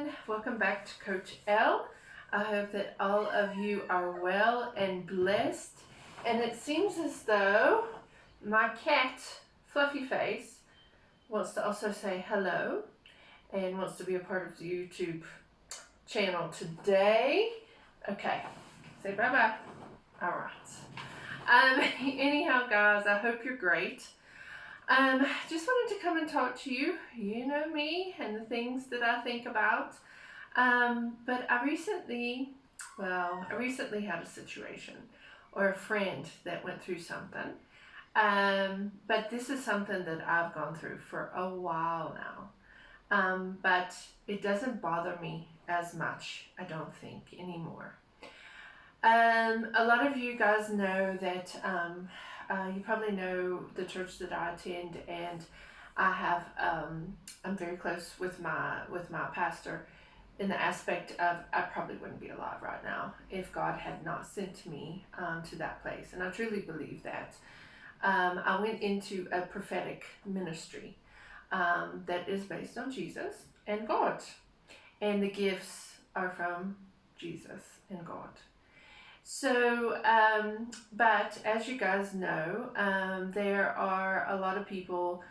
everyone, welcome back to Coach L. I hope that all of you are well and blessed. And it seems as though my cat, Fluffy Face, wants to also say hello and wants to be a part of the YouTube channel today. Okay, say bye-bye. All right. Anyhow, guys, I hope you're great. Just wanted to come and talk to you. You know me and the things that I think about. But I recently had a situation or a friend that went through something. But this is something that I've gone through for a while now. But it doesn't bother me as much, I don't think, anymore. A lot of you guys know that you probably know the church that I attend, and I have I'm very close with my pastor in the aspect of I probably wouldn't be alive right now if God had not sent me to that place, and I truly believe that. I went into a prophetic ministry that is based on Jesus and God, and the gifts are from Jesus and God. So, but as you guys know, there are a lot of people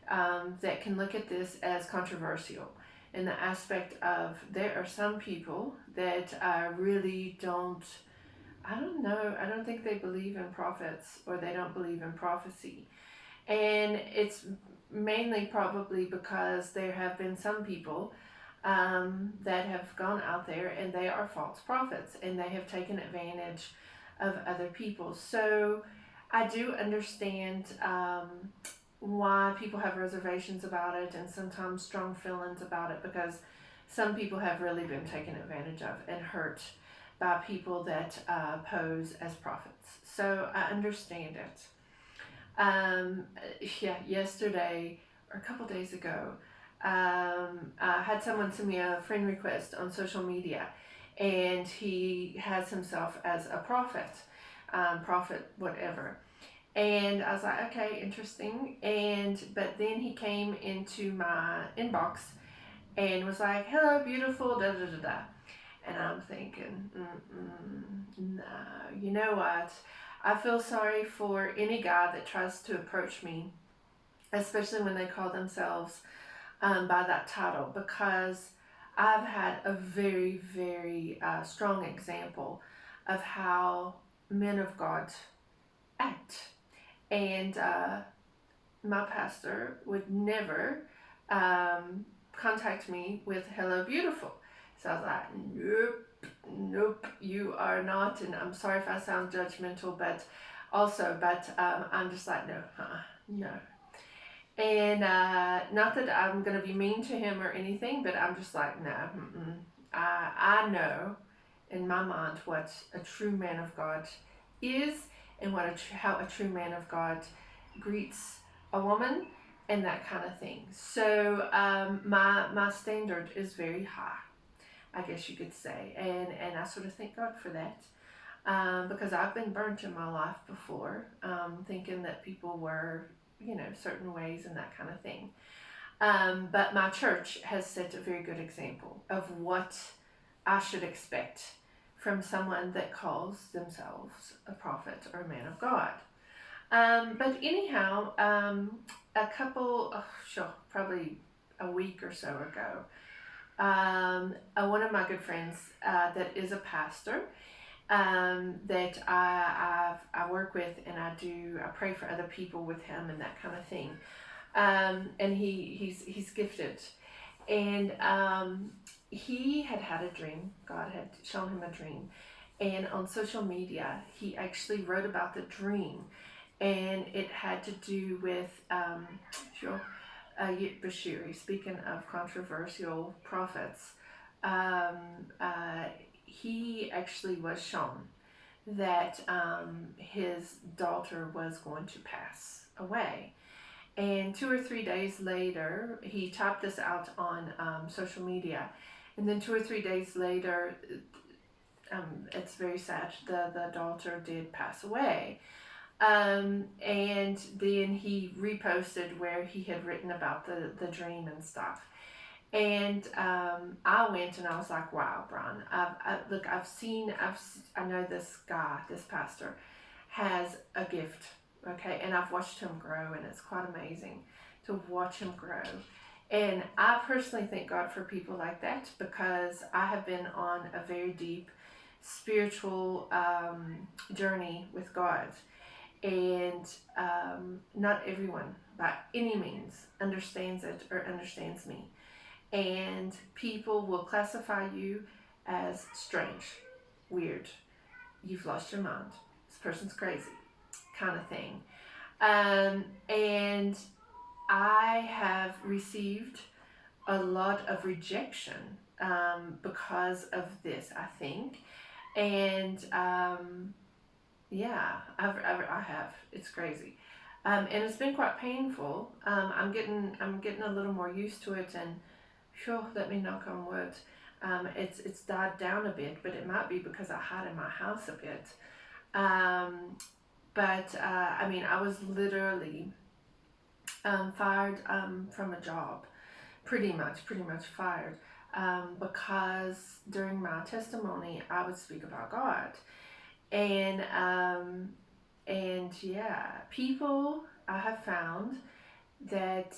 that can look at this as controversial in the aspect of there are some people that really don't, I don't know, I don't think they believe in prophets or they don't believe in prophecy. And it's mainly probably because there have been some people that have gone out there and they are false prophets and they have taken advantage of other people. So I do understand why people have reservations about it and sometimes strong feelings about it, because some people have really been taken advantage of and hurt by people that pose as prophets. So I understand it. Yesterday or a couple days ago, I had someone send me a friend request on social media, and he has himself as a prophet, prophet whatever. And I was like, okay, interesting. But then he came into my inbox and was like, hello, beautiful, da da da da. And I'm thinking, no, you know what? I feel sorry for any guy that tries to approach me, especially when they call themselves by that title, because I've had a very, very strong example of how men of God act. And my pastor would never contact me with hello, beautiful. So I was like, nope, you are not. And I'm sorry if I sound judgmental, but I'm just like, no. And not that I'm going to be mean to him or anything, but I'm just like, no. I know in my mind what a true man of God is, and how a true man of God greets a woman and that kind of thing. So my standard is very high, I guess you could say, and I sort of thank God for that. Because I've been burnt in my life before, thinking that people were, certain ways and that kind of thing. But my church has set a very good example of what I should expect from someone that calls themselves a prophet or a man of God. But anyhow, probably a week or so ago, one of my good friends that is a pastor, that I work with, and I pray for other people with him and that kind of thing. And he's gifted, and he had a dream. God had shown him a dream, and on social media he actually wrote about the dream, and it had to do with Yit Bashiri. Speaking of controversial prophets, he actually was shown that his daughter was going to pass away. And 2 or 3 days later, he typed this out on social media. And then 2 or 3 days later, it's very sad, the daughter did pass away. And then he reposted where he had written about the dream and stuff. And I went and I was like, wow, Brian, look, I know this guy, this pastor has a gift, okay? And I've watched him grow, and it's quite amazing to watch him grow. And I personally thank God for people like that, because I have been on a very deep spiritual journey with God. And not everyone by any means understands it or understands me. And people will classify you as strange, weird, you've lost your mind, this person's crazy, kind of thing. And I have received a lot of rejection because of this, I think. And yeah, I have. It's crazy. And it's been quite painful. I'm getting a little more used to it, and sure, let me knock on wood. It's died down a bit, but it might be because I hide in my house a bit. But I mean, I was literally fired from a job, pretty much fired, because during my testimony I would speak about God, and yeah, people I have found that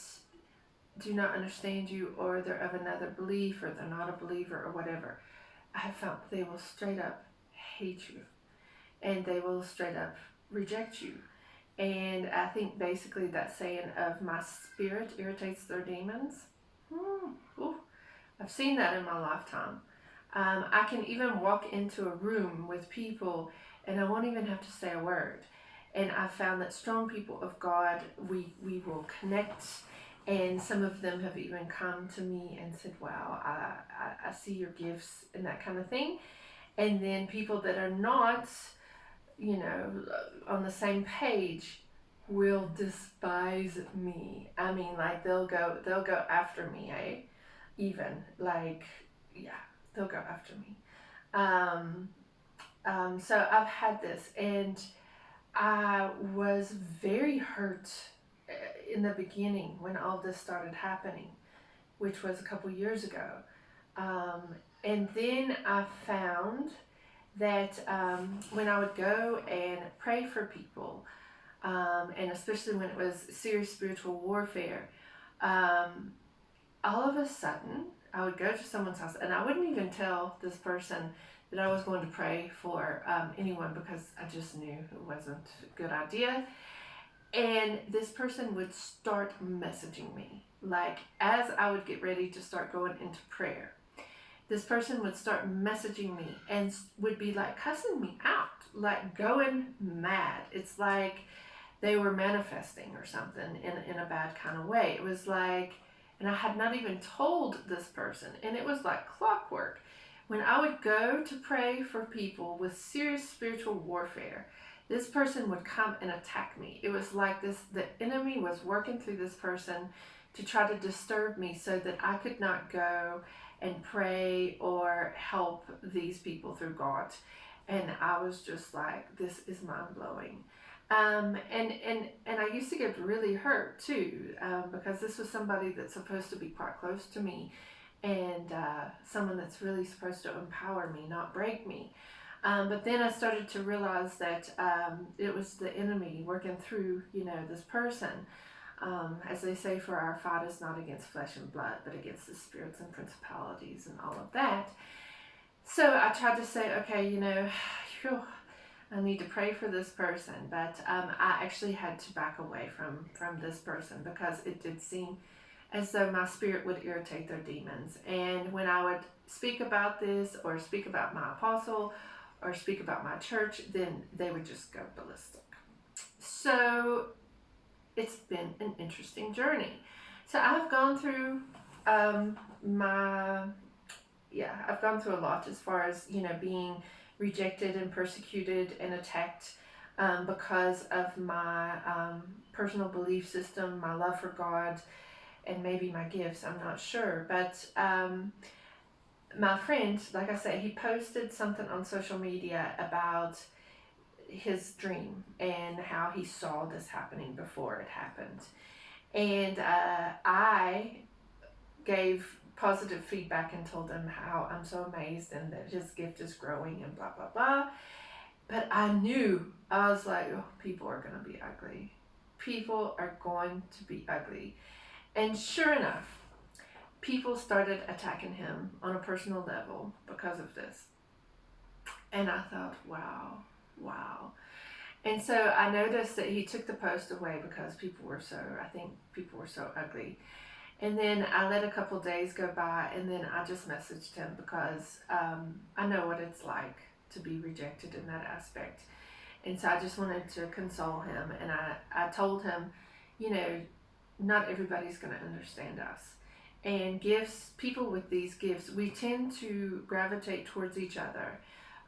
do not understand you, or they're of another belief, or they're not a believer, or whatever, I have found they will straight up hate you, and they will straight up reject you. And I think basically that saying of my spirit irritates their demons. Ooh, I've seen that in my lifetime. I can even walk into a room with people and I won't even have to say a word. And I've found that strong people of God, we will connect. And some of them have even come to me and said, wow, I see your gifts and that kind of thing. And then people that are not, on the same page will despise me. I mean, like they'll go after me, eh? Even like, yeah, they'll go after me. Um, so I've had this, and I was very hurt in the beginning when all this started happening, which was a couple years ago. Um, and then I found that when I would go and pray for people, and especially when it was serious spiritual warfare, um, all of a sudden I would go to someone's house and I wouldn't even tell this person that I was going to pray for anyone, because I just knew it wasn't a good idea. And this person would start messaging me, like as I would get ready to start going into prayer. This person would start messaging me and would be like cussing me out, like going mad. It's like they were manifesting or something in a bad kind of way. It was like, and I had not even told this person, and it was like clockwork. When I would go to pray for people with serious spiritual warfare, this person would come and attack me. It was like the enemy was working through this person to try to disturb me so that I could not go and pray or help these people through God. And I was just like, this is mind blowing. And I used to get really hurt too, because this was somebody that's supposed to be quite close to me, and someone that's really supposed to empower me, not break me. But then I started to realize that it was the enemy working through, this person. As they say, for our fight is not against flesh and blood, but against the spirits and principalities and all of that. So I tried to say, okay, phew, I need to pray for this person, but I actually had to back away from this person, because it did seem as though my spirit would irritate their demons. And when I would speak about this, or speak about my apostle, or speak about my church, then they would just go ballistic. So it's been an interesting journey. So I've gone through I've gone through a lot as far as, being rejected and persecuted and attacked because of my personal belief system, my love for God, and maybe my gifts. I'm not sure. But my friend, like I said, he posted something on social media about his dream and how he saw this happening before it happened. And I gave positive feedback and told him how I'm so amazed and that his gift is growing and blah, blah, blah. But I knew, I was like, oh, people are going to be ugly. People are going to be ugly. And sure enough, people started attacking him on a personal level because of this. And I thought, wow, wow. And so I noticed that he took the post away because I think people were so ugly. And then I let a couple days go by, and then I just messaged him because I know what it's like to be rejected in that aspect. And so I just wanted to console him, and I told him, you know, not everybody's going to understand us. And gifts, people with these gifts, we tend to gravitate towards each other.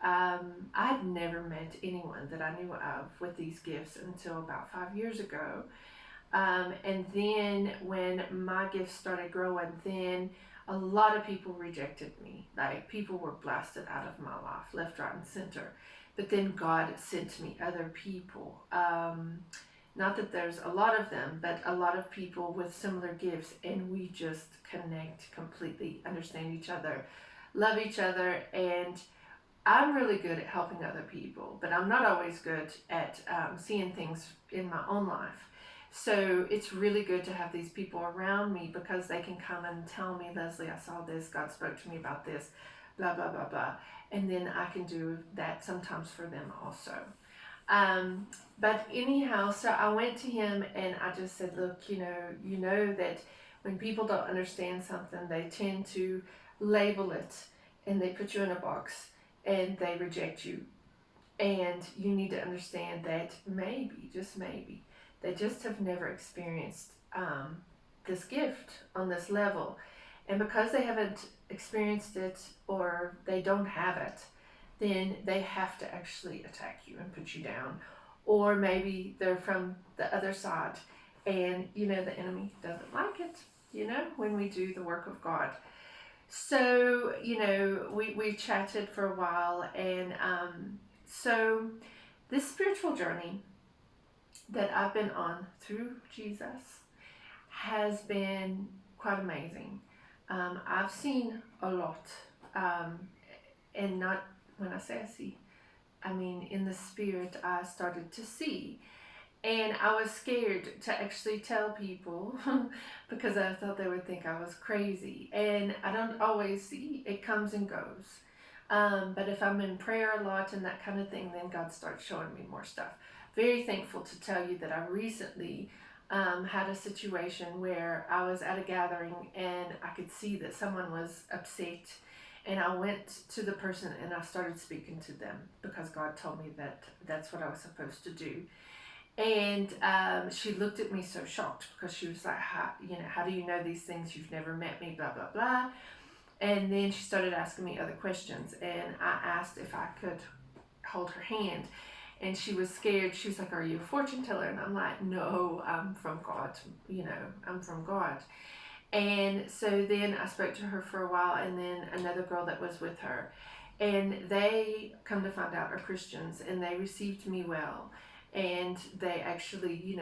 I'd never met anyone that I knew of with these gifts until about 5 years ago. And then when my gifts started growing, then a lot of people rejected me. Like, people were blasted out of my life, left, right, and center. But then God sent me other people. Not that there's a lot of them, but a lot of people with similar gifts, and we just connect completely, understand each other, love each other, and I'm really good at helping other people, but I'm not always good at seeing things in my own life. So it's really good to have these people around me because they can come and tell me, Leslie, I saw this, God spoke to me about this, blah, blah, blah, blah. And then I can do that sometimes for them also. But anyhow, so I went to him and I just said, look, you know that when people don't understand something, they tend to label it and they put you in a box and they reject you. And you need to understand that maybe, just maybe, they just have never experienced this gift on this level. And because they haven't experienced it or they don't have it, then they have to actually attack you and put you down. Or maybe they're from the other side and, the enemy doesn't like it, when we do the work of God. So, we chatted for a while, and so this spiritual journey that I've been on through Jesus has been quite amazing. I've seen a lot, and not when I say I see, I mean in the spirit I started to see. And I was scared to actually tell people because I thought they would think I was crazy. And I don't always see, it comes and goes. But if I'm in prayer a lot and that kind of thing, then God starts showing me more stuff. Very thankful to tell you that I recently had a situation where I was at a gathering and I could see that someone was upset. And I went to the person and I started speaking to them because God told me that that's what I was supposed to do. And she looked at me so shocked because she was like, how do you know these things? You've never met me, blah, blah, blah. And then she started asking me other questions. And I asked if I could hold her hand. And she was scared. She was like, are you a fortune teller? And I'm like, no, I'm from God. I'm from God. And so then I spoke to her for a while, and then another girl that was with her. And they, come to find out, are Christians, and they received me well. And they actually,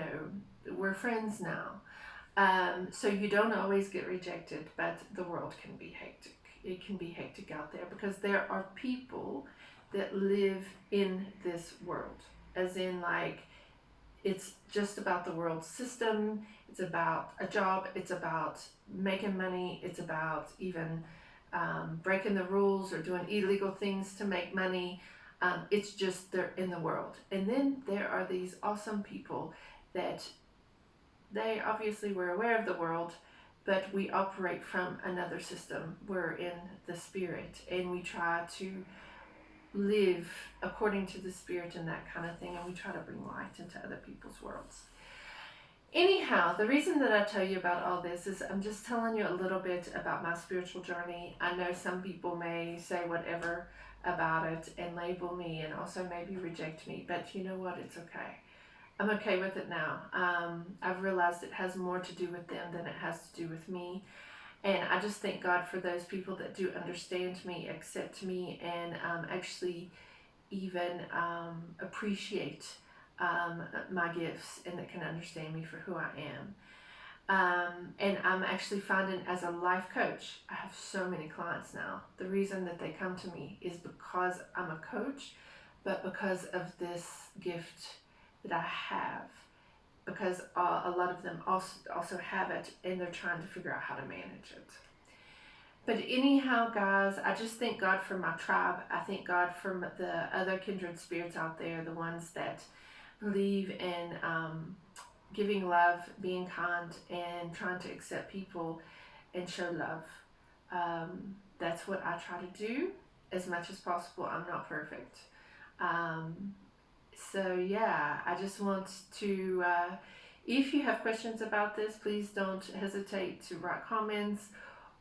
we're friends now. So you don't always get rejected, but the world can be hectic. It can be hectic out there because there are people that live in this world, as in, like, it's just about the world system. It's about a job. It's about making money. It's about even breaking the rules or doing illegal things to make money. It's just they're in the world. And then there are these awesome people that they obviously were aware of the world, but we operate from another system. We're in the spirit and we try to live according to the spirit and that kind of thing, and we try to bring light into other people's worlds. Anyhow, the reason that I tell you about all this is I'm just telling you a little bit about my spiritual journey. I know some people may say whatever about it and label me and also maybe reject me, but you know what? It's okay. I'm okay with it now. I've realized it has more to do with them than it has to do with me. And I just thank God for those people that do understand me, accept me, and actually even appreciate my gifts and that can understand me for who I am. And I'm actually finding as a life coach, I have so many clients now. The reason that they come to me is because I'm a coach, but because of this gift that I have. Because a lot of them also have it, and they're trying to figure out how to manage it. But anyhow, guys, I just thank God for my tribe. I thank God for the other kindred spirits out there, the ones that believe in giving love, being kind, and trying to accept people and show love. That's what I try to do as much as possible. I'm not perfect. Um, so, yeah, I just want to, if you have questions about this, please don't hesitate to write comments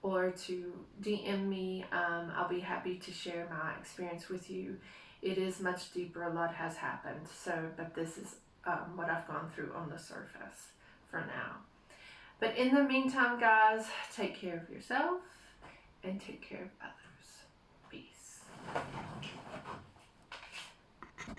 or to DM me. I'll be happy to share my experience with you. It is much deeper, a lot has happened. So, but this is what I've gone through on the surface for now. But in the meantime, guys, take care of yourself and take care of others.